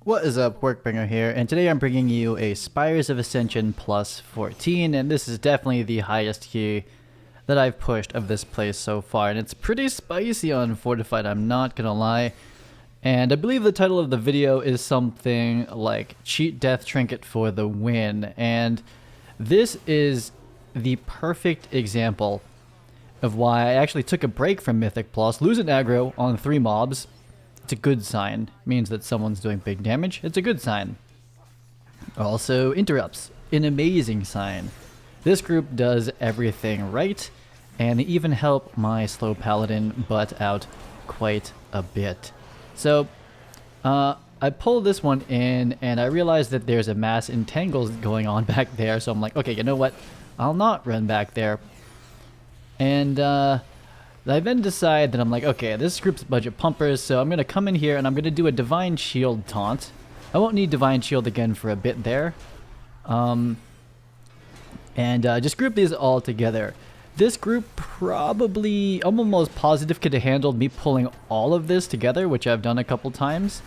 What is up, Workbringer here, and today I'm bringing you a Spires of Ascension plus 14, and this is definitely the highest key that I've pushed of this place so far, and it's pretty spicy on Fortified, I'm not gonna lie. And I believe the title of the video is something like Cheat Death Trinket for the Win, and this is the perfect example of why I actually took a break from Mythic Plus, losing aggro on 3 mobs. It's a good sign. It means that someone's doing big damage. It's a good sign. Also, interrupts. An amazing sign. This group does everything right, and they even help my slow Paladin butt out quite a bit. So, I pulled this one in, and I realized that there's a mass entangles going on back there, so I'm like, okay, you know what? I'll not run back there. And, I then decide that I'm like, okay, this group's budget pumpers, so I'm going to come in here and I'm going to do a Divine Shield taunt. I won't need Divine Shield again for a bit there. Just group these all together. This group probably, I'm almost positive, could have handled me pulling all of this together, which I've done a couple times.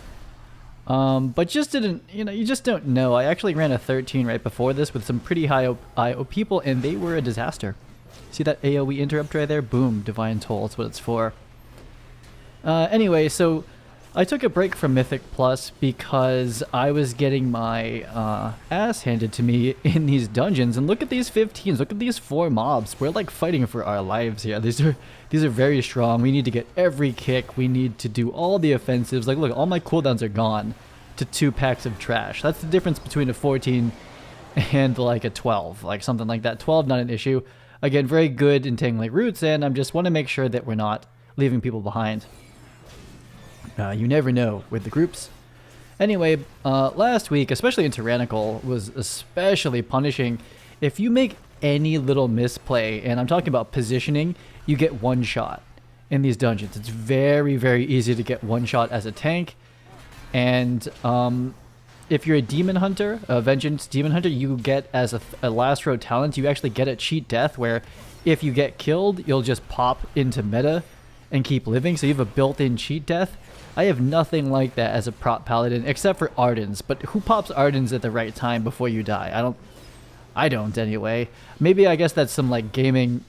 But just didn't, you just don't know. I actually ran a 13 right before this with some pretty high IO people, and they were a disaster. See that AoE interrupt right there? Boom, Divine Toll, that's what it's for. Anyway, so I took a break from Mythic Plus because I was getting my ass handed to me in these dungeons. And look at these 15s, look at these 4 mobs. We're like fighting for our lives here. These are very strong. We need to get every kick. We need to do all the offensives. Like, look, all my cooldowns are gone to 2 packs of trash. That's the difference between a 14 and like a 12, like something like that. 12, not an issue. Again, very good entangling roots, and I just want to make sure that we're not leaving people behind. You never know with the groups. Anyway, last week, especially in Tyrannical, was especially punishing. If you make any little misplay, and I'm talking about positioning, you get one shot in these dungeons. It's very, very easy to get one shot as a tank. And if you're a Demon Hunter, a Vengeance Demon Hunter, you get as a last row talent, you actually get a Cheat Death where if you get killed, you'll just pop into meta and keep living. So you have a built-in Cheat Death. I have nothing like that as a prop Paladin, except for Ardens. But who pops Ardens at the right time before you die? I don't anyway. Maybe I guess that's some like gaming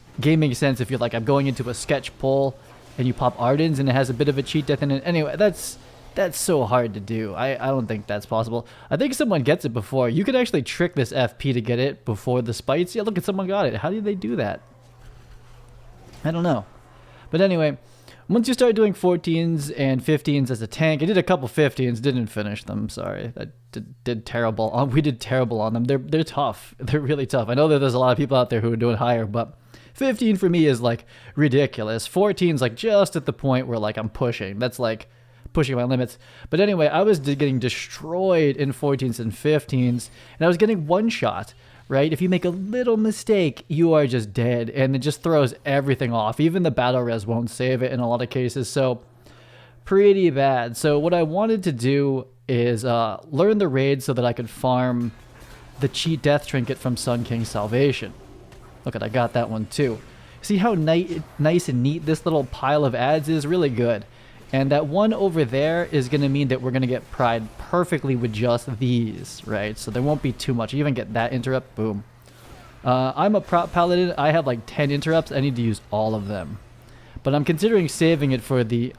sense if you're like, I'm going into a sketch pull and you pop Ardens and it has a bit of a Cheat Death in it. Anyway, that's so hard to do. I don't think that's possible. I think someone gets it before. You could actually trick this FP to get it before the spites. Yeah, look at someone got it. How did they do that? I don't know. But anyway, once you start doing 14s and 15s as a tank, I did a couple 15s, didn't finish them. Sorry, that did terrible. We did terrible on them. They're tough. They're really tough. I know that there's a lot of people out there who are doing higher, but 15 for me is like ridiculous. 14's like just at the point where like I'm pushing. That's like pushing my limits. But anyway, I was getting destroyed in 14s and 15s, and I was getting one shot, right? If you make a little mistake, you are just dead, and it just throws everything off. Even the battle res won't save it in a lot of cases, so pretty bad. So what I wanted to do is learn the raid so that I could farm the Cheat Death Trinket from Sun King's Salvation. Look at, I got that one too. See how nice and neat this little pile of ads is? Really good. And that one over there is going to mean that we're going to get Pride perfectly with just these, right? So there won't be too much. You even get that interrupt, boom. I'm a prop Paladin. I have like 10 interrupts. I need to use all of them. But I'm considering saving it for the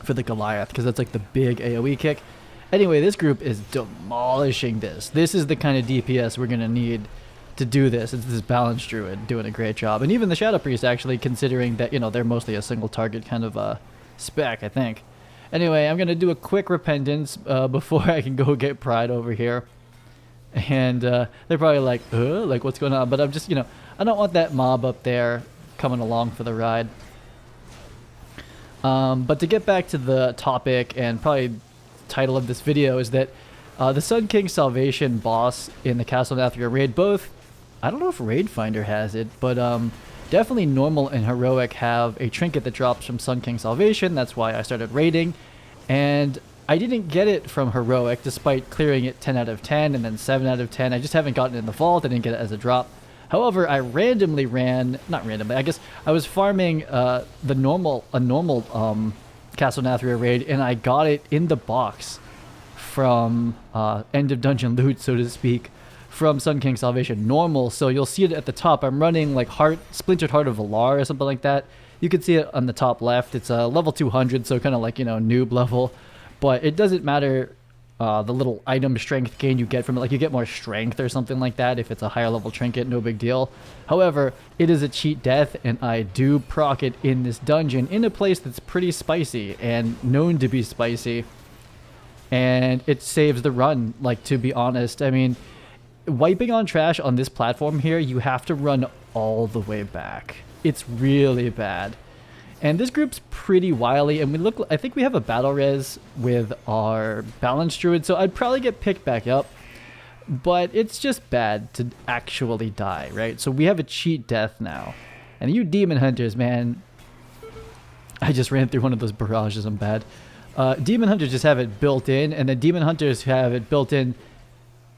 Goliath, because that's like the big AoE kick. Anyway, this group is demolishing this. This is the kind of DPS we're going to need to do this. It's this Balanced Druid doing a great job. And even the Shadow Priest actually, considering that, they're mostly a single target kind of spec, I think. Anyway, I'm going to do a quick repentance before I can go get Pride over here. And they're probably like what's going on? But I'm just, I don't want that mob up there coming along for the ride. But to get back to the topic, and probably title of this video, is that the Sun King's Salvation boss in the Castle Nathria raid, both, I don't know if Raid Finder has it, but definitely Normal and Heroic have a trinket that drops from Sun King's Salvation. That's why I started raiding. And I didn't get it from Heroic, despite clearing it 10 out of 10 and then 7 out of 10. I just haven't gotten it in the vault. I didn't get it as a drop. However, I randomly ran, not randomly, I guess I was farming a normal Castle Nathria raid, and I got it in the box from end of dungeon loot, so to speak, from Sun King Salvation normal. So you'll see it at the top. I'm running like Splintered Heart of Al'ar or something like that. You can see it on the top left. It's a level 200, so kind of like, you know, noob level. But it doesn't matter the little item strength gain you get from it. Like, you get more strength or something like that if it's a higher level trinket, no big deal. However, it is a cheat death, and I do proc it in this dungeon in a place that's pretty spicy and known to be spicy. And it saves the run, like, to be honest. I mean, wiping on trash on this platform here, you have to run all the way back. It's really bad. And this group's pretty wily, and I think we have a battle res with our Balance Druid, so I'd probably get picked back up. But it's just bad to actually die, right? So we have a cheat death now. And you Demon Hunters, man. I just ran through one of those barrages, I'm bad. Demon Hunters just have it built in, and then Demon Hunters have it built in,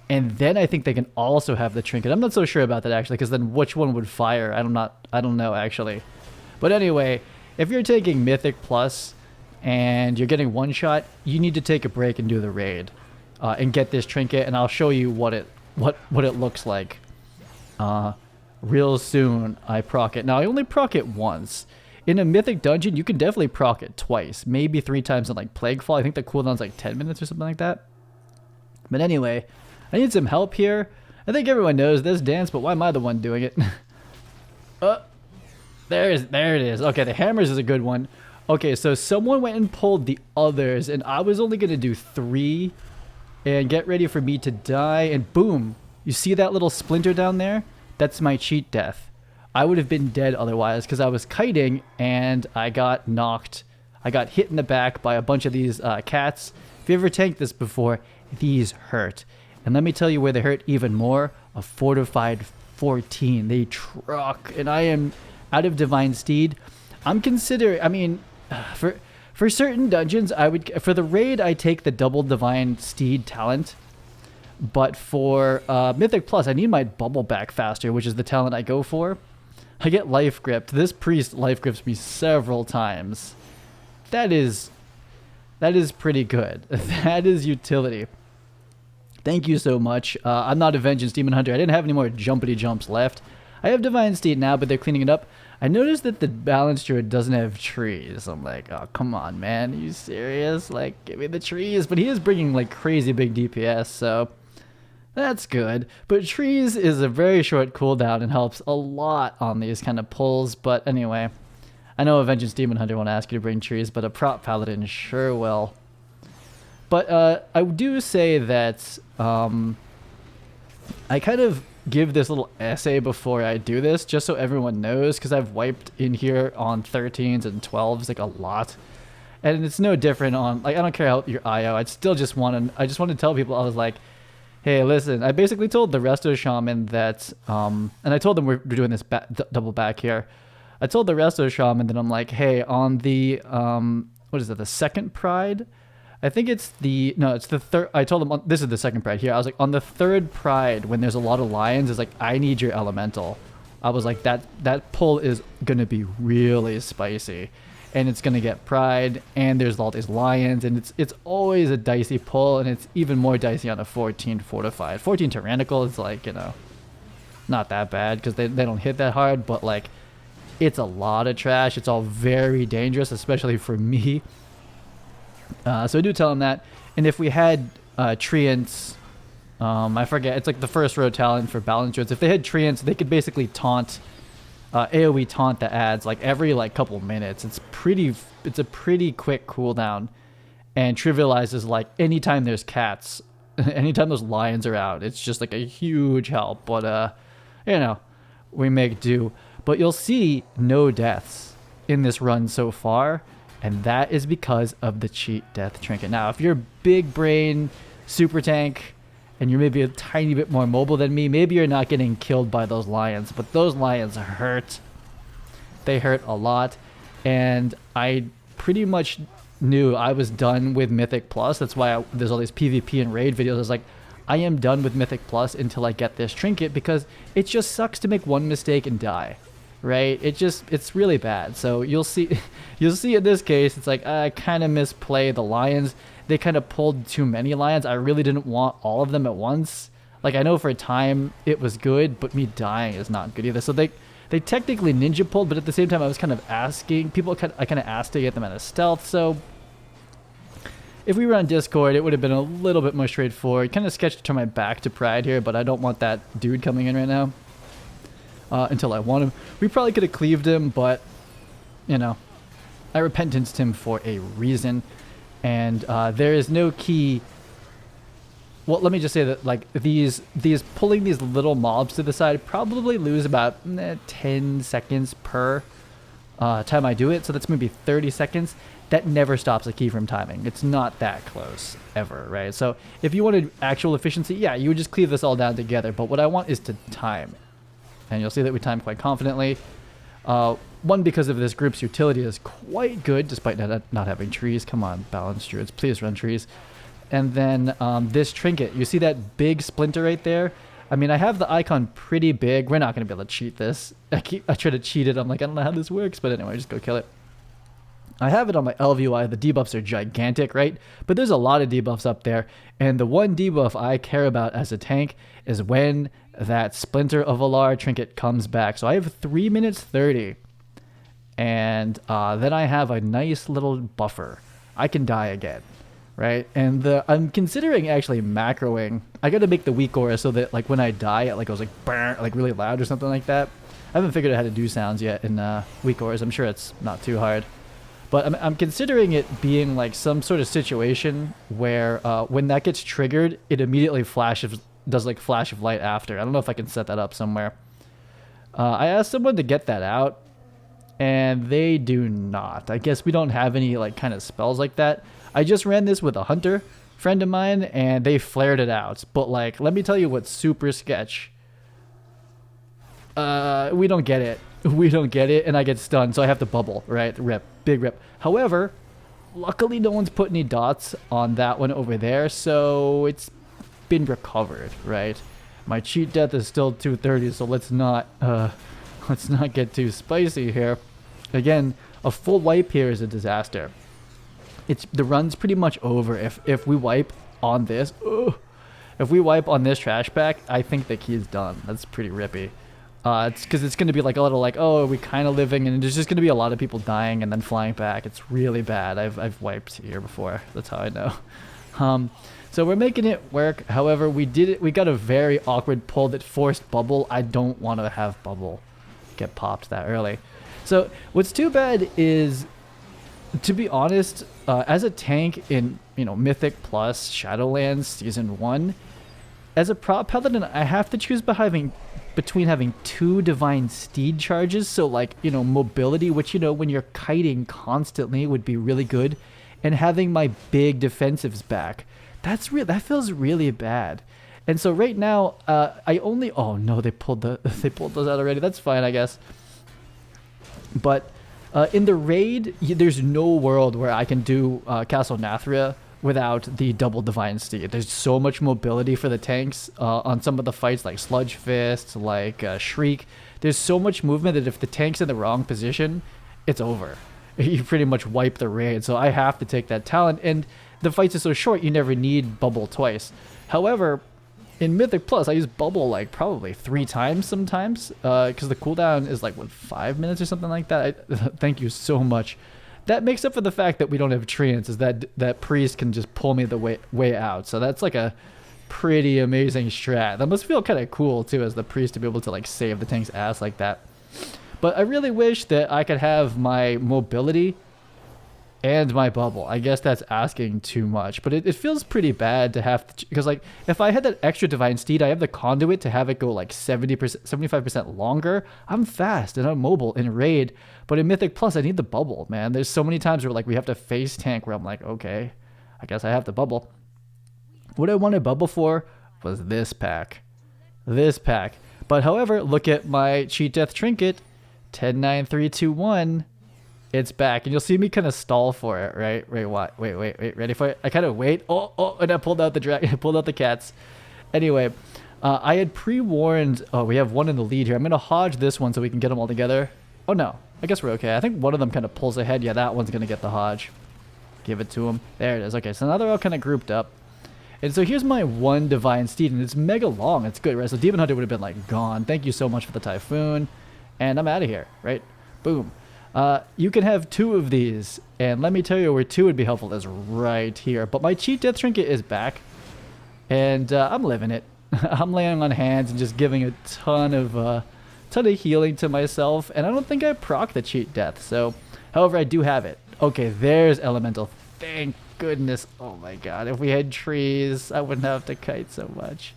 and then I think they can also have the Trinket. I'm not so sure about that, actually, because then which one would fire? I don't know, actually. But anyway, if you're taking Mythic Plus and you're getting one shot, you need to take a break and do the raid and get this Trinket, and I'll show you what it looks like real soon. I proc it. Now, I only proc it once. In a Mythic dungeon, you can definitely proc it twice, maybe 3 times in like Plaguefall. I think the cooldown's like 10 minutes or something like that. But anyway, I need some help here. I think everyone knows this dance, but why am I the one doing it? There it is. Okay, the hammers is a good one. Okay, so someone went and pulled the others, and I was only going to do 3. And get ready for me to die, and boom. You see that little splinter down there? That's my cheat death. I would have been dead otherwise, because I was kiting, and I got knocked. I got hit in the back by a bunch of these cats. If you ever tanked this before, these hurt. And let me tell you where they hurt even more. A fortified 14. They truck, and I am out of Divine Steed. I'm considering, I mean, for certain dungeons, for the raid, I take the double Divine Steed talent. But for Mythic Plus, I need my bubble back faster, which is the talent I go for. I get life gripped. This priest life grips me several times. That is pretty good. That is utility. Thank you so much. I'm not a Vengeance Demon Hunter. I didn't have any more jumpity jumps left. I have Divine Steed now, but they're cleaning it up. I noticed that the Balance Druid doesn't have trees. I'm like, oh, come on, man. Are you serious? Like, give me the trees. But he is bringing, like, crazy big DPS, so that's good. But trees is a very short cooldown and helps a lot on these kind of pulls. But anyway, I know a Vengeance Demon Hunter won't ask you to bring trees, but a prop Paladin sure will. But I do say that I kind of give this little essay before I do this, just so everyone knows, because I've wiped in here on 13s and 12s like a lot, and it's no different on, like, I don't care how your IO. I just want to tell people, I was like, hey, listen, I basically told the Resto Shaman that, and I told them we're doing this double back here. I told the Resto Shaman that I'm like, hey, on the what is it, the second Pride? I think it's it's the third. I told them, this is the second Pride here. I was like, on the third Pride, when there's a lot of lions, it's like, I need your elemental. I was like, that pull is going to be really spicy. And it's going to get Pride, and there's all these lions, and it's always a dicey pull, and it's even more dicey on a 14 fortified. 14 Tyrannical is like, you know, not that bad, because they don't hit that hard, but like, it's a lot of trash. It's all very dangerous, especially for me. So I do tell them that. And if we had Treants, I forget, it's like the first row talent for Balance Druids. If they had Treants, they could basically taunt, AoE taunt the ads like every like couple minutes. It's a pretty quick cooldown, and trivializes like anytime there's cats, anytime those lions are out. It's just like a huge help. But you know, we make do. But you'll see no deaths in this run so far. And that is because of the cheat death trinket. Now, if you're big brain, super tank, and you're maybe a tiny bit more mobile than me, maybe you're not getting killed by those lions. But those lions hurt. They hurt a lot. And I pretty much knew I was done with Mythic Plus. That's why there's all these PvP and raid videos. I was like, I am done with Mythic Plus until I get this trinket, because it just sucks to make one mistake and die. Right? It's really bad. So you'll see in this case, it's like, I kind of misplay the lions. they kind of pulled too many lions. I really didn't want all of them at once. Like, I know for a time it was good, but me dying is not good either. So they technically ninja pulled, but at the same time I was kind of asking people. I kind of asked to get them out of stealth. So if we were on Discord, it would have been a little bit more straightforward. Kind of sketched to turn my back to Pride here, but I don't want that dude coming in right now until I want him. We probably could have cleaved him, but you know, I repentanced him for a reason, and there is no key. Well, let me just say that like these pulling these little mobs to the side probably lose about 10 seconds per time I do it, so that's maybe 30 seconds. That never stops a key from timing. It's not that close ever, right? So if you wanted actual efficiency, yeah, you would just cleave this all down together. But what I want is to time, and you'll see that we time quite confidently. One, because of this group's utility is quite good, despite not having trees. Come on, balanced druids, please run trees. And then this trinket, you see that big splinter right there? I mean, I have the icon pretty big. We're not going to be able to cheat this. I try to cheat it. I'm like, I don't know how this works, but anyway, just go kill it. I have it on my LVUI. The debuffs are gigantic, right? But there's a lot of debuffs up there. And the one debuff I care about as a tank is when that Splinter of Al'ar trinket comes back. So I have 3 minutes 30. And then I have a nice little buffer. I can die again, right? And I'm considering actually macroing. I got to make the weak aura so that like when I die, it like goes like burn, like really loud or something like that. I haven't figured out how to do sounds yet in weak auras. I'm sure it's not too hard. But I'm considering it being like some sort of situation where when that gets triggered, it immediately does like flash of light after. I don't know if I can set that up somewhere. I asked someone to get that out, and they do not. I guess we don't have any like kind of spells like that. I just ran this with a hunter friend of mine, and they flared it out. But like, let me tell you what's super sketch. We don't get it. We don't get it, and I get stunned, so I have to bubble, right? Rip. Big rip. However, luckily no one's put any dots on that one over there, so it's been recovered, right? My cheat death is still 230, so let's not get too spicy here. Again, a full wipe here is a disaster. The run's pretty much over. If we wipe on this, if we wipe on this trash pack, I think the key is done. That's pretty rippy. It's because it's going to be like a little like, oh, are we kind of living? And there's just going to be a lot of people dying and then flying back. It's really bad. I've wiped here before. That's how I know. So we're making it work. However, we got a very awkward pull that forced bubble. I don't want to have bubble get popped that early. So what's too bad is, to be honest, as a tank in Mythic Plus Shadowlands Season 1, as a prop paladin, I have to choose between having 2 divine steed charges, so like mobility, which when you're kiting constantly would be really good, and having my big defensives back. That feels really bad. And so right now I only they pulled those out already. That's fine, I guess. But in the raid, there's no world where I can do Castle Nathria without the double divine steed. There's so much mobility for the tanks on some of the fights, like Sludge Fist, like Shriek. There's so much movement that if the tank's in the wrong position, it's over. You pretty much wipe the raid. So I have to take that talent, and the fights are so short, you never need bubble twice. However, in Mythic Plus, I use bubble like probably 3 times sometimes, because the cooldown is like 5 minutes or something like that. Thank you so much. That makes up for the fact that we don't have treants, is that priest can just pull me the way out. So that's like a pretty amazing strat. That must feel kind of cool too, as the priest, to be able to like save the tank's ass like that. But I really wish that I could have my mobility and my bubble. I guess that's asking too much, but it feels pretty bad to have to, because like if I had that extra divine steed, I have the conduit to have it go like 70%, 75% longer. I'm fast and I'm mobile in raid, but in Mythic Plus I need the bubble, man. There's so many times where like we have to face tank where I'm like, okay, I guess I have the bubble. What I wanted bubble for was this pack. But however, look at my cheat death trinket, 10, 9, 3, 2, 1. It's back, and you'll see me kind of stall for it, right? Wait, ready for it? I kind of wait. Oh, and I pulled out the dragon. I pulled out the cats. Anyway, I had pre-warned. Oh, we have one in the lead here. I'm gonna hodge this one so we can get them all together. Oh no, I guess we're okay. I think one of them kind of pulls ahead. Yeah, that one's gonna get the hodge. Give it to him. There it is. Okay, so now they're all kind of grouped up. And so here's my one Divine Steed, and it's mega long. It's good, right? So Demon Hunter would have been like, gone. Thank you so much for the Typhoon. And I'm out of here, right? Boom. You can have 2 of these, and let me tell you where 2 would be helpful is right here. But my Cheat Death Trinket is back, and I'm living it. I'm laying on hands and just giving a ton of healing to myself, and I don't think I proc the Cheat Death. So, however, I do have it. Okay, there's Elemental. Thank goodness. Oh my god, if we had trees, I wouldn't have to kite so much.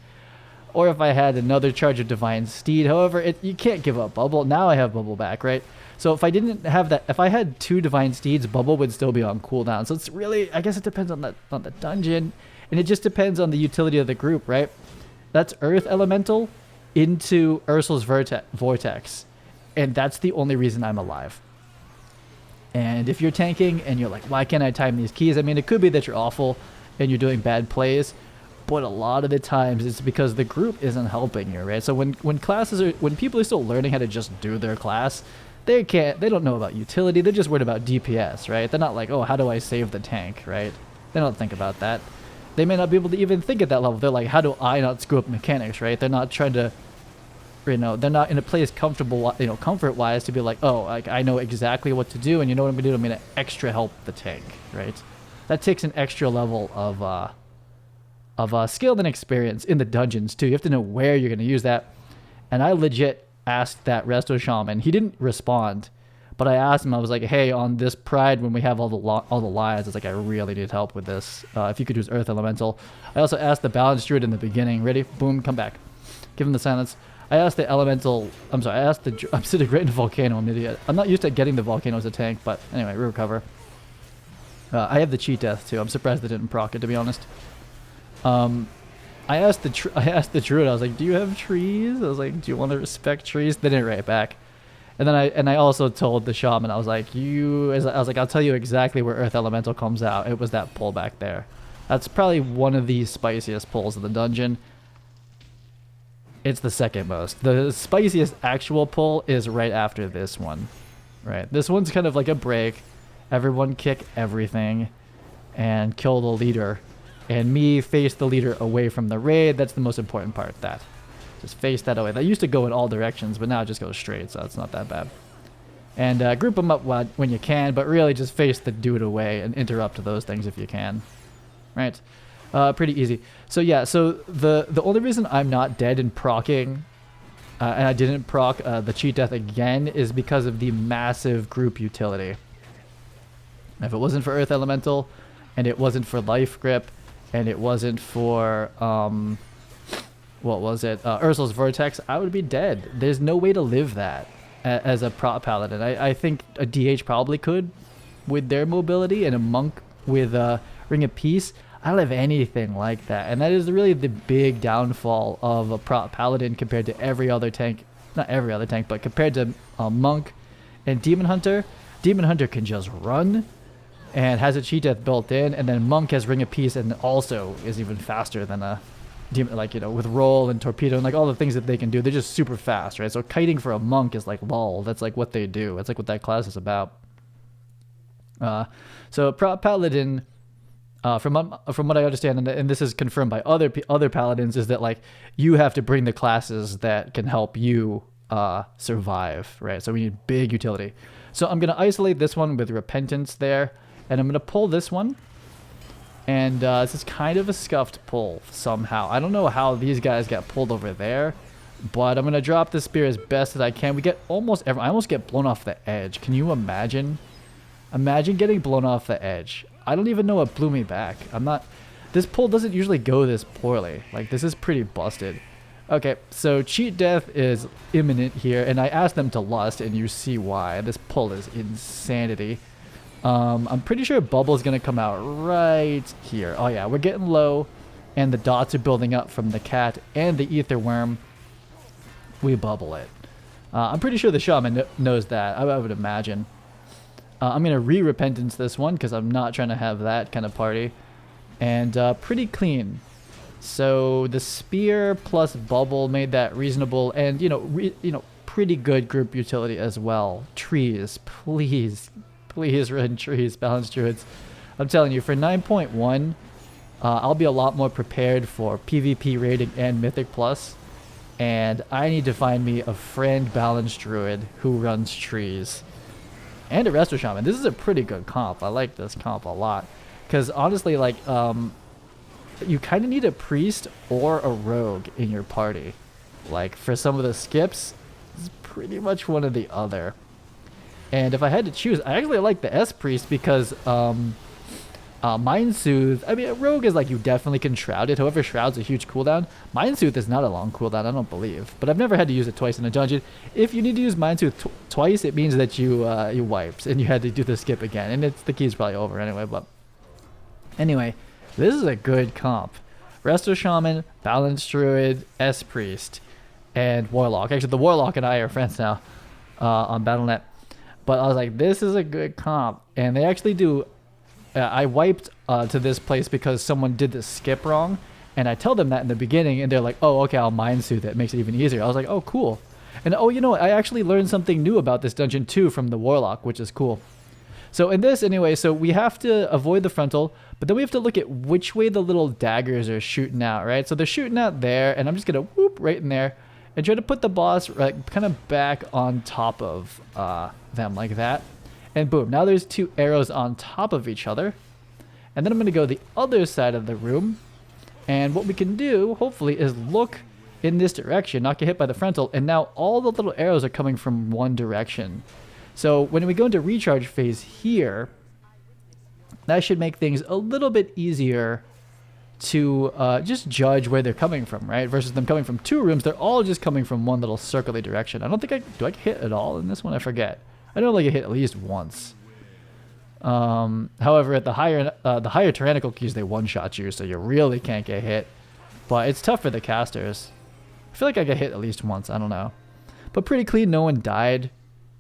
Or if I had another charge of Divine Steed. However, you can't give up Bubble. Now I have Bubble back, right? So if I didn't have that, if I had 2 Divine Steeds, Bubble would still be on cooldown. So it's really, I guess it depends on the dungeon, and it just depends on the utility of the group, right? That's Earth Elemental into Ursul's Vortex, and that's the only reason I'm alive. And if you're tanking and you're like, why can't I time these keys? I mean, it could be that you're awful and you're doing bad plays, but a lot of the times it's because the group isn't helping you, right? So when people are still learning how to just do their class, they don't know about utility. They're just worried about DPS, right? They're not like, oh, how do I save the tank, right? They don't think about that. They may not be able to even think at that level. They're like, how do I not screw up mechanics, right? They're not trying to, they're not in a place comfortable, comfort-wise to be like, oh, like I know exactly what to do, and you know what I'm gonna do? I'm gonna extra help the tank, right? That takes an extra level of skill and experience in the dungeons too. You have to know where you're gonna use that. And I legit asked that Resto Shaman. He didn't respond, but I asked him. I was like, hey, on this Pride, when we have all the lies, I was like, I really need help with this. If you could use Earth Elemental. I also asked the Balance Druid in the beginning. Ready? Boom, come back. Give him the silence. I asked the Elemental. I'm sorry. I asked the Obsidian Great Volcano. I'm an idiot. I'm not used to getting the Volcano as a tank, but anyway, we recover. I have the Cheat Death too. I'm surprised they didn't proc it, to be honest. I asked the Druid. I was like, "Do you have trees?" I was like, "Do you want to respect trees?" They didn't write back. And then I also told the Shaman. I was like, "I'll tell you exactly where Earth Elemental comes out." It was that pull back there. That's probably one of the spiciest pulls in the dungeon. It's the second most. The spiciest actual pull is right after this one. Right. This one's kind of like a break. Everyone kick everything and kill the leader. And me face the leader away from the raid. That's the most important part. That. Just face that away. That used to go in all directions, but now it just goes straight, so it's not that bad. And group them up when you can, but really just face the dude away and interrupt those things if you can. Right. Pretty easy. So yeah, so the only reason I'm not dead in procking, and I didn't proc the Cheat Death again, is because of the massive group utility. If it wasn't for Earth Elemental, and it wasn't for Life Grip, and it wasn't for, what was it? Ursul's Vortex, I would be dead. There's no way to live that as a prop paladin. I think a DH probably could with their mobility, and a monk with Ring of Peace. I don't have anything like that. And that is really the big downfall of a prop paladin compared to every other tank. Not every other tank, but compared to monk and Demon Hunter. Demon Hunter can just run and has a Cheat Death built in, and then monk has Ring of Peace and also is even faster than a demon, like, with roll and torpedo and like all the things that they can do. They're just super fast, right? So kiting for a monk is like lol. That's like what they do. That's like what that class is about. So prop paladin, from what I understand, and this is confirmed by other paladins, is that like you have to bring the classes that can help you survive, right? So we need big utility. So I'm gonna isolate this one with Repentance there, and I'm gonna pull this one. And this is kind of a scuffed pull somehow. I don't know how these guys got pulled over there, but I'm gonna drop the spear as best as I can. We get I almost get blown off the edge. Can you imagine? Imagine getting blown off the edge. I don't even know what blew me back. This pull doesn't usually go this poorly. Like, this is pretty busted. Okay, so Cheat Death is imminent here, and I asked them to lust, and you see why. This pull is insanity. I'm pretty sure Bubble's gonna come out right here. Oh yeah, we're getting low, and the dots are building up from the cat and the ether worm. We bubble it. I'm pretty sure the shaman knows that. I would imagine. I'm gonna re-repentance this one because I'm not trying to have that kind of party, and pretty clean. So the spear plus bubble made that reasonable, and pretty good group utility as well. Trees, please. Please run trees, Balance Druids. I'm telling you, for 9.1, I'll be a lot more prepared for PvP rating and Mythic Plus. And I need to find me a friend balanced druid who runs trees. And a Resto Shaman. This is a pretty good comp. I like this comp a lot. Because honestly, like, you kind of need a priest or a rogue in your party. Like, for some of the skips, it's pretty much one or the other. And if I had to choose, I actually like the S-Priest because Mind Soothe, I mean, a rogue is like you definitely can shroud it. However, shroud's a huge cooldown. Mind Soothe is not a long cooldown, I don't believe. But I've never had to use it twice in a dungeon. If you need to use Mind Soothe twice, it means that you wiped and you had to do the skip again. And the key's probably over anyway. But anyway, this is a good comp. Resto Shaman, Balanced Druid, S-Priest, and Warlock. Actually, the Warlock and I are friends now on Battle.net. But I was like, this is a good comp. And they actually do... I wiped to this place because someone did the skip wrong, and I tell them that in the beginning, and they're like, oh, okay, I'll Mind Soothe it. It makes it even easier. I was like, oh, cool. And oh, you know what? I actually learned something new about this dungeon too from the Warlock, which is cool. So in this, anyway, so we have to avoid the frontal, but then we have to look at which way the little daggers are shooting out, right? So they're shooting out there, and I'm just going to whoop right in there and try to put the boss right, kind of back on top of them like that. And boom, now there's two arrows on top of each other. And then I'm going to go the other side of the room. And what we can do, hopefully, is look in this direction, not get hit by the frontal. And now all the little arrows are coming from one direction. So when we go into recharge phase here, that should make things a little bit easier to just judge where they're coming from, right? Versus them coming from two rooms, they're all just coming from one little circly direction. I don't think do I get hit at all in this one? I forget. I know like it hit at least once. However, at the higher Tyrannical keys, they one-shot you, so you really can't get hit. But it's tough for the casters. I feel like I get hit at least once. I don't know. But pretty clean. No one died.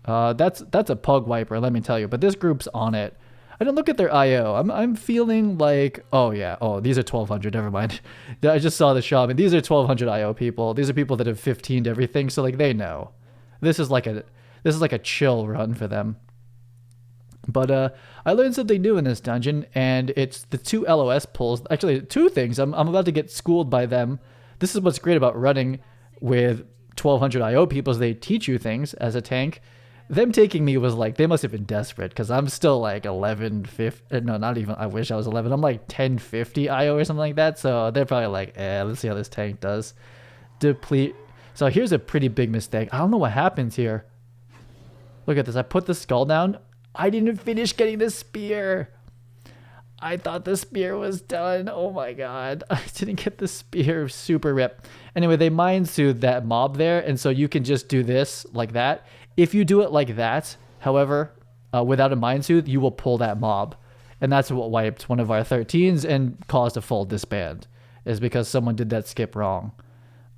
That's a pug wiper, let me tell you. But this group's on it. I don't look at their IO. I'm feeling like, oh yeah, oh these are 1200. Never mind. I just saw the shaman. These are 1200 IO people. These are people that have 15'd everything, so like they know. This is like a chill run for them. But I learned something new in this dungeon, and it's the two LOS pulls. Actually, two things. I'm about to get schooled by them. This is what's great about running with 1200 IO people, is they teach you things as a tank. Them taking me was like, they must have been desperate, because I'm still like 1150. No, not even. I wish I was 11. I'm like 1050 IO or something like that. So they're probably like, let's see how this tank does. Deplete. So here's a pretty big mistake. I don't know what happens here. Look at this. I put the skull down. I didn't finish getting the spear. I thought the spear was done. Oh my god. I didn't get the spear. Super rip. Anyway, they Mind Soothe that mob there, and so you can just do this like that. If you do it like that, however, without a Mind Soothe, you will pull that mob. And that's what wiped one of our 13s and caused a full disband, is because someone did that skip wrong.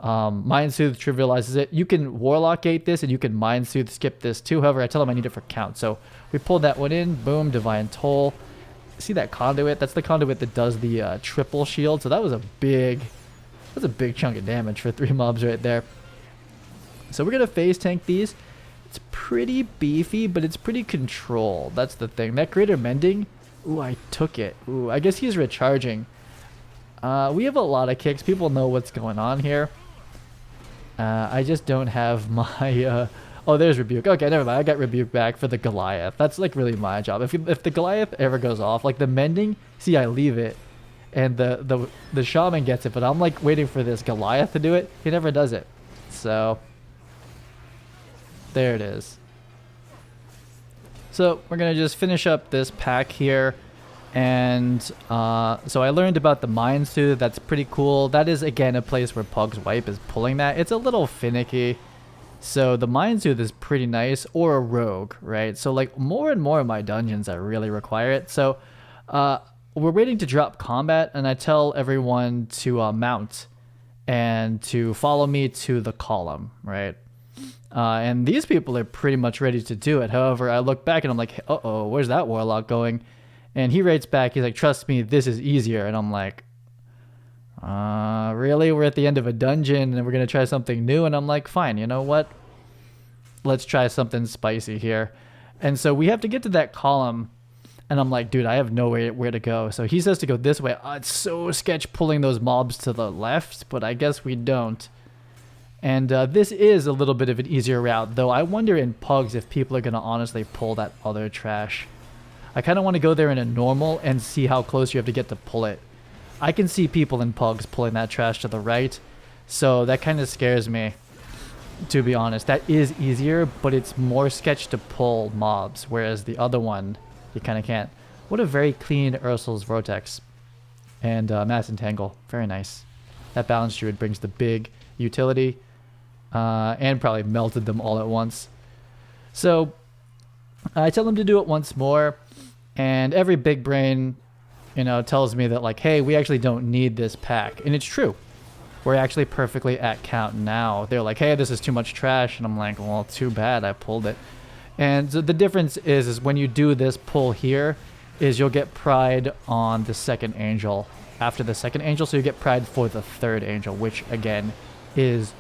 Mind Soothe trivializes it. You can Warlock gate this, and you can Mind Soothe skip this too. However, I tell them I need it for count. So we pulled that one in. Boom, Divine Toll. See that conduit? That's the conduit that does the triple shield. So that was a big chunk of damage for 3 mobs right there. So we're going to phase tank these. It's pretty beefy, but it's pretty controlled. That's the thing. That Greater Mending, ooh, I took it. Ooh, I guess he's recharging. We have a lot of kicks. People know what's going on here. I just don't have my... oh, there's Rebuke. Okay, never mind. I got Rebuke back for the Goliath. That's like really my job. If the Goliath ever goes off, like the Mending, see, I leave it. And the Shaman gets it, but I'm like waiting for this Goliath to do it. He never does it. So... there it is. So we're going to just finish up this pack here. And so I learned about the Mind Soothe. That's pretty cool. That is, again, a place where Pug's Wipe is pulling that. It's a little finicky. So the Mind Soothe is pretty nice. Or a Rogue, right? So like more and more of my dungeons, I really require it. So we're waiting to drop combat. And I tell everyone to mount and to follow me to the column, right? And these people are pretty much ready to do it. However, I look back and I'm like, uh-oh, where's that Warlock going? And he writes back, he's like, trust me, this is easier. And I'm like, really? We're at the end of a dungeon and we're going to try something new? And I'm like, fine, you know what? Let's try something spicy here. And so we have to get to that column. And I'm like, dude, I have no way where to go. So he says to go this way. It's so sketch pulling those mobs to the left, but I guess we don't. And this is a little bit of an easier route, though I wonder in pugs if people are going to honestly pull that other trash. I kind of want to go there in a normal and see how close you have to get to pull it. I can see people in pugs pulling that trash to the right, so that kind of scares me, to be honest. That is easier, but it's more sketch to pull mobs, whereas the other one, you kind of can't. What a very clean Ursul's Vortex. And Mass Entangle. Very nice. That Balance Druid brings the big utility. And probably melted them all at once. So I tell them to do it once more. And every big brain, you know, tells me that like, hey, we actually don't need this pack. And it's true. We're actually perfectly at count now. They're like, hey, this is too much trash. And I'm like, well, too bad. I pulled it. And so the difference is when you do this pull here, is you'll get pride on the second angel after the second angel. So you get pride for the third angel, which again is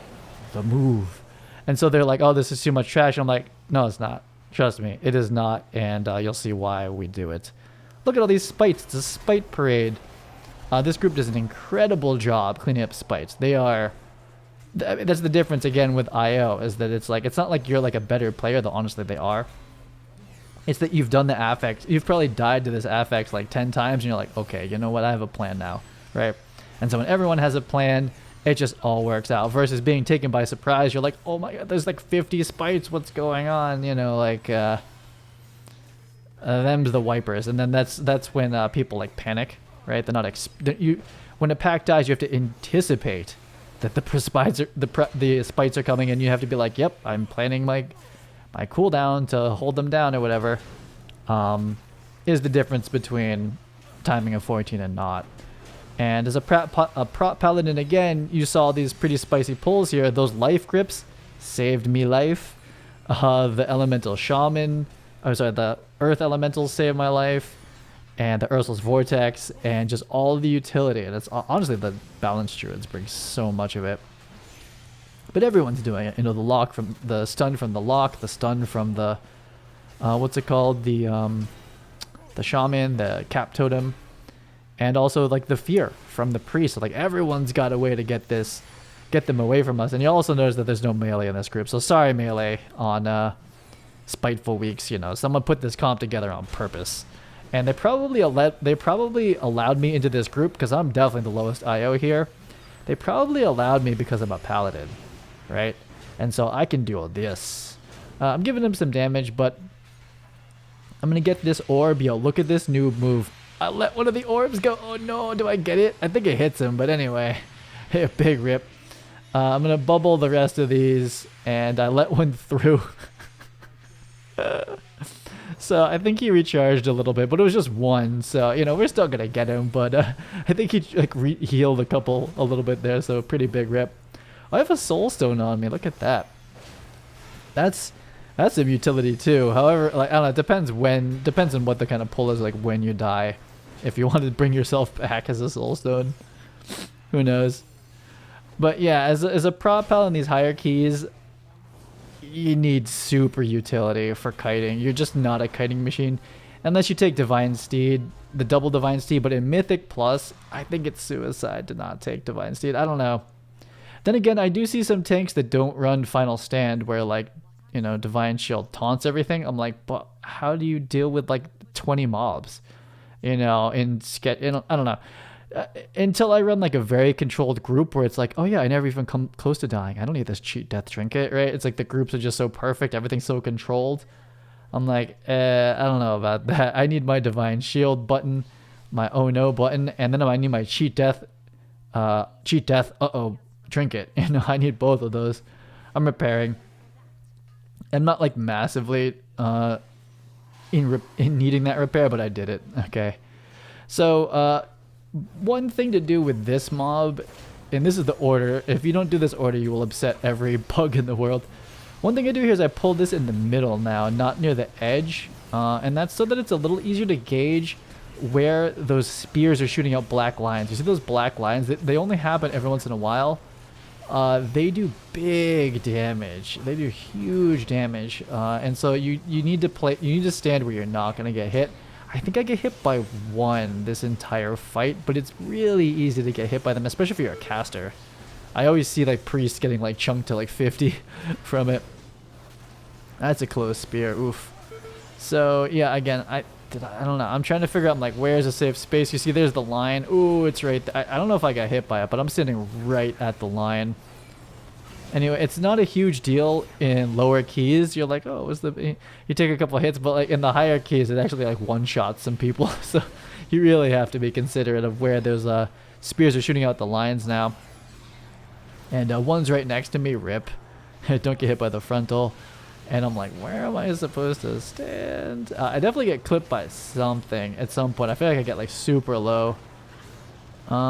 the move. And so they're like, oh, this is too much trash. And I'm like, no, it's not. Trust me, it is not. And you'll see why we do it. Look at all these spites. It's a spite parade. This group does an incredible job cleaning up spites. They are... That's the difference again with IO, is that it's like, it's not like you're like a better player, though honestly they are. It's that you've done the affect. You've probably died to this affect like 10 times and you're like, okay, you know what, I have a plan now, right? And so when everyone has a plan, it just all works out. Versus being taken by surprise, you're like, oh my god, there's like 50 spites, what's going on? You know, like, them's the wipers. And then that's when people like panic, right? They're not, when a pack dies, you have to anticipate that the spites are coming, and you have to be like, yep, I'm planning my cooldown to hold them down or whatever. Is the difference between timing of 14 and not. And as a prop paladin, again, you saw these pretty spicy pulls here. Those life grips saved me life. The elemental shaman, the earth elementals saved my life. And the Ursul's Vortex, and just all of the utility. And it's honestly, the Balance Druids bring so much of it. But everyone's doing it. You know, the stun from the lock, the stun from the, what's it called? The shaman, the cap totem. And also like the fear from the priest. So, like everyone's got a way to get them away from us. And you also notice that there's no melee in this group. So sorry, melee, on spiteful weeks. You know, someone put this comp together on purpose. And they probably allowed me into this group because I'm definitely the lowest IO here. They probably allowed me because I'm a paladin, right? And so I can do all this. I'm giving him some damage, but I'm going to get this orb. Yo, look at this new move. I let one of the orbs go. Oh no, do I get it? I think it hits him, but anyway. Big rip. I'm going to bubble the rest of these, and I let one through. So I think he recharged a little bit, but it was just one. So, you know, we're still going to get him. But I think he like healed a little bit there. So pretty big rip. I have a soul stone on me. Look at that. That's some utility too. However, like, I don't know, it depends on what the kind of pull is, like when you die. If you want to bring yourself back as a soul stone, who knows? But yeah, as a prop pal in these higher keys, you need super utility for kiting. You're just not a kiting machine unless you take Divine Steed, the double Divine Steed. But in Mythic Plus, I think it's suicide to not take Divine Steed. I don't know. Then again, I do see some tanks that don't run Final Stand where, like, you know, Divine Shield taunts everything. I'm like, but how do you deal with like 20 mobs? You know, I don't know. Until I run like a very controlled group where it's like, oh yeah, I never even come close to dying. I don't need this cheat death trinket, right? It's like the groups are just so perfect. Everything's so controlled. I'm like, I don't know about that. I need my Divine Shield button, my oh no button, and then I need my cheat death, trinket. You know, I need both of those. I'm repairing. I'm not like massively in needing that repair, but I did it. Okay. So, one thing to do with this mob, and this is the order. If you don't do this order, you will upset every bug in the world. One thing I do here is I pull this in the middle now, not near the edge. And that's so that it's a little easier to gauge where those spears are shooting out black lines. You see those black lines? They only happen every once in a while. They do big damage. They do huge damage. And so you need to stand where you're not going to get hit. I think I get hit by one this entire fight, but it's really easy to get hit by them, especially if you're a caster. I always see like priests getting like chunked to like 50 from it. That's a close spear. Oof. So yeah, again, I don't know. I'm trying to figure out like where's a safe space. You see, there's the line. Ooh, it's right there. I don't know if I got hit by it, but I'm sitting right at the line. Anyway, it's not a huge deal in lower keys. You're like, oh, you take a couple hits, but like in the higher keys, it actually like one-shots some people. So you really have to be considerate of where those spears are shooting out the lines now. And one's right next to me. Rip. Don't get hit by the frontal. And I'm like, where am I supposed to stand? I definitely get clipped by something at some point. I feel like I get like super low.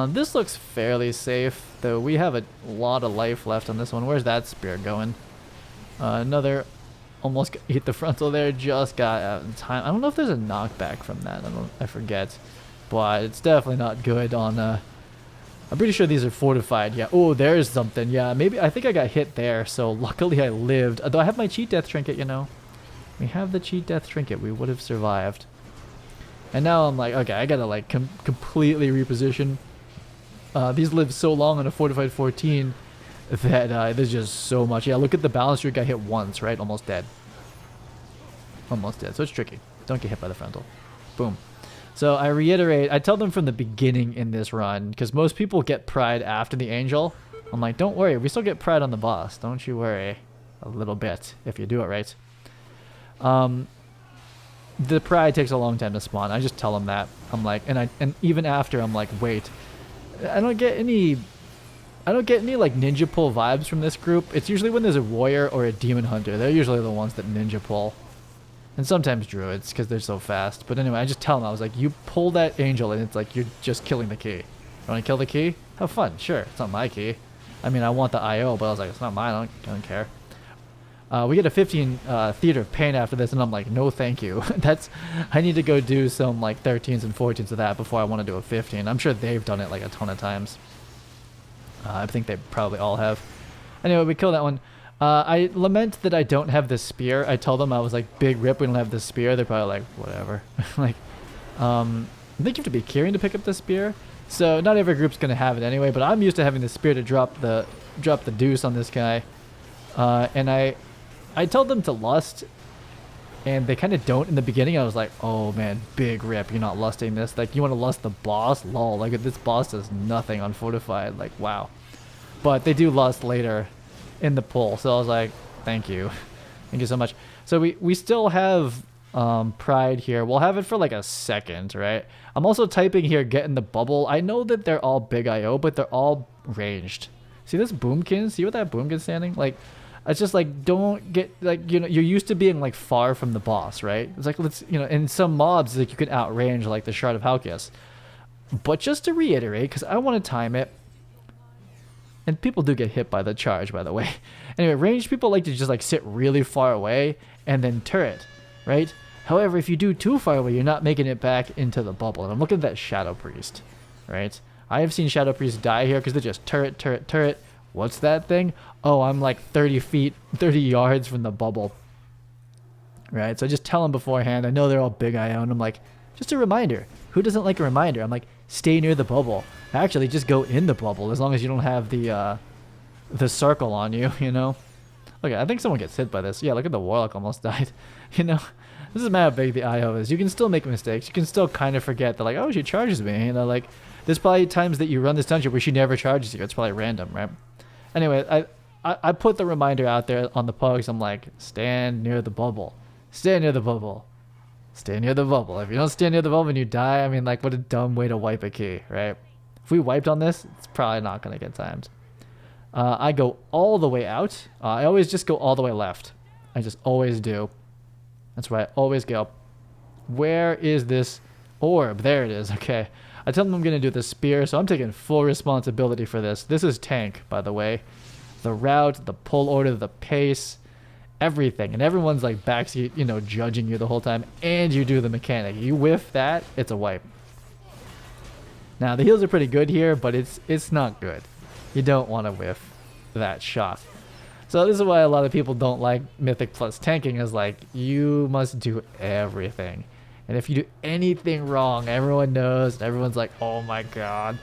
This looks fairly safe, though we have a lot of life left on this one. Where's that spear going? Another almost hit the frontal there, just got out in time. I don't know if there's a knockback from that. I forget. But it's definitely not good on... I'm pretty sure these are fortified. Yeah. Oh, there's something. Yeah, maybe... I think I got hit there, so luckily I lived. Though I have my cheat death trinket, you know. We have the cheat death trinket. We would have survived. And now I'm like, okay, I gotta like completely reposition. These live so long on a fortified 14 that there's just so much. Yeah, look at the balance streak. I hit once, right? Almost dead. Almost dead. So it's tricky. Don't get hit by the frontal. Boom. So I reiterate, I tell them from the beginning in this run, because most people get pride after the angel. I'm like, don't worry, we still get pride on the boss. Don't you worry. A little bit, if you do it right. The pride takes a long time to spawn. I just tell them that. I'm like, and even after, I'm like, wait. I don't get any like ninja pull vibes from this group. It's usually when there's a warrior or a demon hunter. They're usually the ones that ninja pull. And sometimes druids, because they're so fast. But anyway, I just tell them, I was like, you pull that angel and it's like you're just killing the key. You want to kill the key? Have fun. Sure, it's not my key. I mean, I want the IO, but I was like, it's not mine. I don't care. We get a 15 Theater of Pain after this, and I'm like, no thank you. I need to go do some like 13s and 14s of that before I want to do a 15. I'm sure they've done it like a ton of times. I think they probably all have. Anyway, we kill that one. I lament that I don't have this spear. I told them, I was like, big rip, we don't have this spear. They're probably like, whatever. Like, I think you have to be carrying to pick up the spear. So not every group's gonna have it anyway, but I'm used to having the spear to drop the deuce on this guy. And I told them to lust, and they kind of don't in the beginning. I was like, oh man, big rip, you're not lusting this. Like, you want to lust the boss? Lol, like this boss does nothing on fortified, like wow. But they do lust later in the pull, so I was like, thank you. Thank you so much. So we still have pride here. We'll have it for like a second, right? I'm also typing here, get in the bubble. I know that they're all big IO, but they're all ranged. See this boomkin? See what that boomkin's standing? Like, it's just like, don't get, like, you know, you're used to being like far from the boss, right? It's like, let's, you know, in some mobs, like you can outrange like the Shard of Halkias. But just to reiterate, because I want to time it, and people do get hit by the charge, by the way. Anyway, ranged people like to just like sit really far away and then turret, right? However, if you do too far away, you're not making it back into the bubble. And I'm looking at that Shadow Priest, right? I have seen Shadow Priests die here because they're just turret, turret, turret. What's that thing? Oh, I'm like 30 yards from the bubble. Right, so I just tell them beforehand. I know they're all big IO, and I'm like, just a reminder. Who doesn't like a reminder? I'm like, stay near the bubble. Actually, just go in the bubble as long as you don't have the circle on you, you know? Okay, I think someone gets hit by this. Yeah, look at the Warlock almost died. You know, this doesn't matter how big the IO is. You can still make mistakes. You can still kind of forget that, like, oh, she charges me. You know, like, there's probably times that you run this dungeon where she never charges you. It's probably random, right? Anyway, I put the reminder out there on the pugs. I'm like, stand near the bubble. Stand near the bubble. Stay near the bubble. If you don't stand near the bubble and you die, I mean, like, what a dumb way to wipe a key, right? If we wiped on this, it's probably not going to get timed. I go all the way out. I always just go all the way left. I just always do. That's where I always go. Where is this orb? There it is. Okay. I tell them I'm going to do the spear, so I'm taking full responsibility for this. This is tank, by the way. The route, the pull order, the pace, everything. And everyone's like backseat, you know, judging you the whole time. And you do the mechanic. You whiff that, it's a wipe. Now, the heals are pretty good here, but it's not good. You don't want to whiff that shot. So this is why a lot of people don't like Mythic Plus tanking, is like, you must do everything. And if you do anything wrong, everyone knows. Everyone's like, oh my god.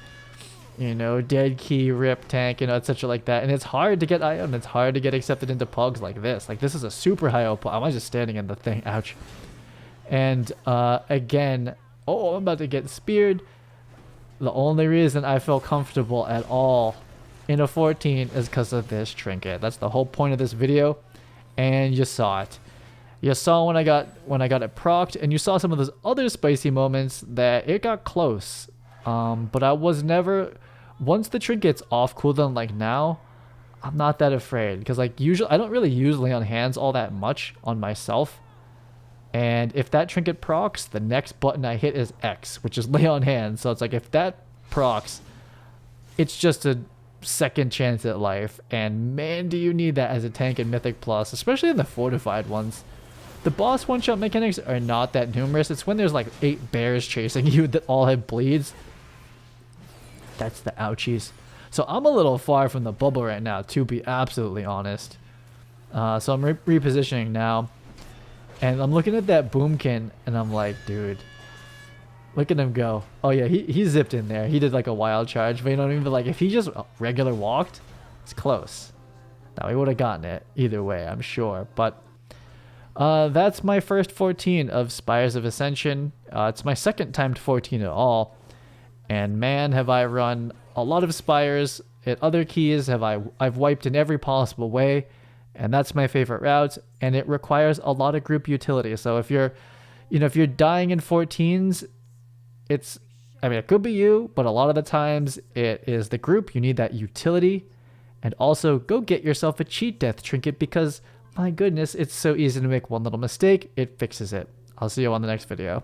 You know, dead key, rip tank, you know, etc. like that. And it's hard to get IO, and it's hard to get accepted into pogs like this. Like, this is a super high OP. I was just standing in the thing. Ouch. And again, oh, I'm about to get speared. The only reason I feel comfortable at all in a 14 is because of this trinket. That's the whole point of this video. And you saw it. You saw when I got it procced, and you saw some of those other spicy moments that it got close. But I was never, once the trinket's off cooldown like now, I'm not that afraid, because like usually I don't really use lay on hands all that much on myself. And if that trinket procs, the next button I hit is X, which is lay on hands. So it's like, if that procs, it's just a second chance at life. And man, do you need that as a tank in Mythic Plus, especially in the fortified ones. The boss one-shot mechanics are not that numerous. It's when there's like 8 bears chasing you that all have bleeds. That's the ouchies. So I'm a little far from the bubble right now, to be absolutely honest. So I'm repositioning now. And I'm looking at that boomkin, and I'm like, dude, look at him go. Oh yeah, he zipped in there. He did like a wild charge, but you know what I mean? But like, if he just regular walked, it's close. Now he would have gotten it either way, I'm sure. But that's my first 14 of Spires of Ascension. It's my second timed 14 at all. And man, have I run a lot of Spires at other keys. I've wiped in every possible way. And that's my favorite route, and it requires a lot of group utility. So if you're dying in 14s, it could be you, but a lot of the times it is the group. You need that utility. And also, go get yourself a cheat death trinket, because my goodness, it's so easy to make one little mistake. It fixes it. I'll see you on the next video.